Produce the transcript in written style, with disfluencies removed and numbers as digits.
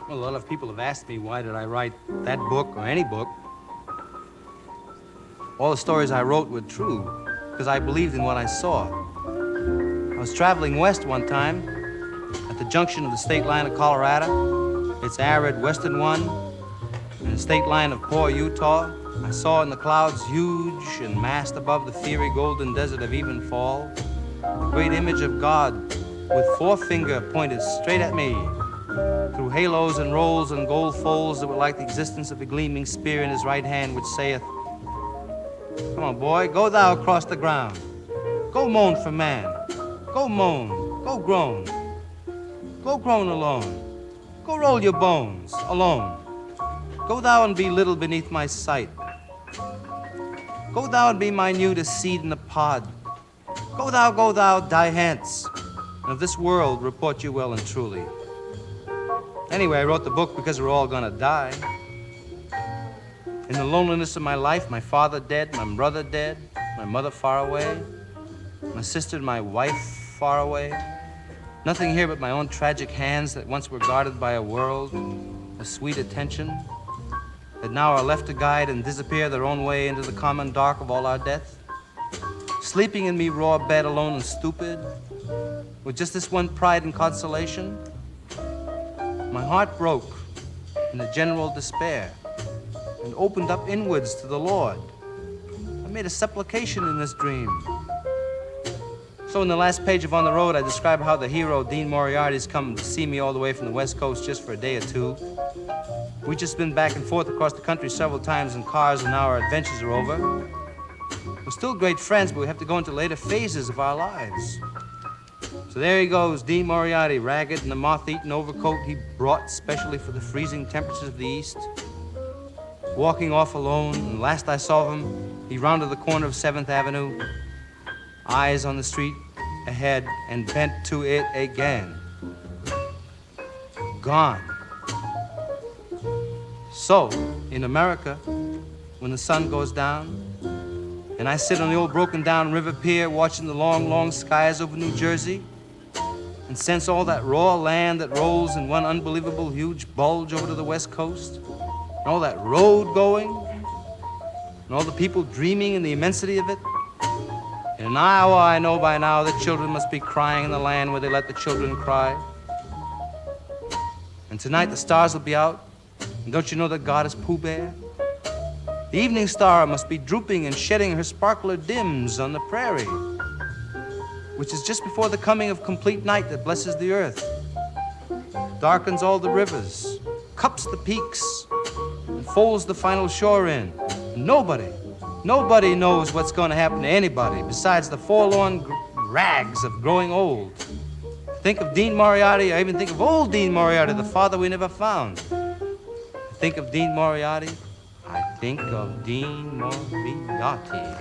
Well, a lot of people have asked me why did I write that book or any book. All the stories I wrote were true because I believed in what I saw. I was traveling west one time at the junction of the state line of Colorado, its arid western one, and the state line of poor Utah. I saw in the clouds, huge and massed above the fiery golden desert of Evenfall, the great image of God with forefinger pointed straight at me through halos and rolls and gold folds that were like the existence of a gleaming spear in his right hand, which sayeth, "Come on, boy, go thou across the ground. Go moan for man. Go moan. Go groan. Go groan alone. Go roll your bones alone. Go thou and be little beneath my sight. Go thou and be minute as seed in the pod. Go thou, die hence, and of this world report you well and truly." Anyway, I wrote the book because we're all gonna die. In the loneliness of my life, my father dead, my brother dead, my mother far away, my sister and my wife far away. Nothing here but my own tragic hands that once were guarded by a world of sweet attention, that now are left to guide and disappear their own way into the common dark of all our death. Sleeping in me raw bed alone and stupid, with just this one pride and consolation. My heart broke in the general despair and opened up inwards to the Lord. I made a supplication in this dream. So in the last page of On the Road, I describe how the hero, Dean Moriarty's come to see me all the way from the West Coast just for a day or two. We've just been back and forth across the country several times in cars, and now our adventures are over. We're still great friends, but we have to go into later phases of our lives. So there he goes, Dean Moriarty, ragged in the moth-eaten overcoat he brought specially for the freezing temperatures of the East. Walking off alone, and last I saw him, he rounded the corner of 7th Avenue, eyes on the street ahead, and bent to it again. Gone. So, in America, when the sun goes down, and I sit on the old broken-down river pier watching the long, long skies over New Jersey, and sense all that raw land that rolls in one unbelievable huge bulge over to the West Coast, and all that road going, and all the people dreaming in the immensity of it. In Iowa, I know by now that children must be crying in the land where they let the children cry. And tonight the stars will be out, and don't you know that God is Pooh Bear? The evening star must be drooping and shedding her sparkler dims on the prairie, which is just before the coming of complete night that blesses the earth, darkens all the rivers, cups the peaks, and folds the final shore in. Nobody knows what's going to happen to anybody besides the forlorn rags of growing old. Think of Dean Moriarty, I even think of old Dean Moriarty, the father we never found. Think of Dean Moriarty, I think of Dean Moriarty.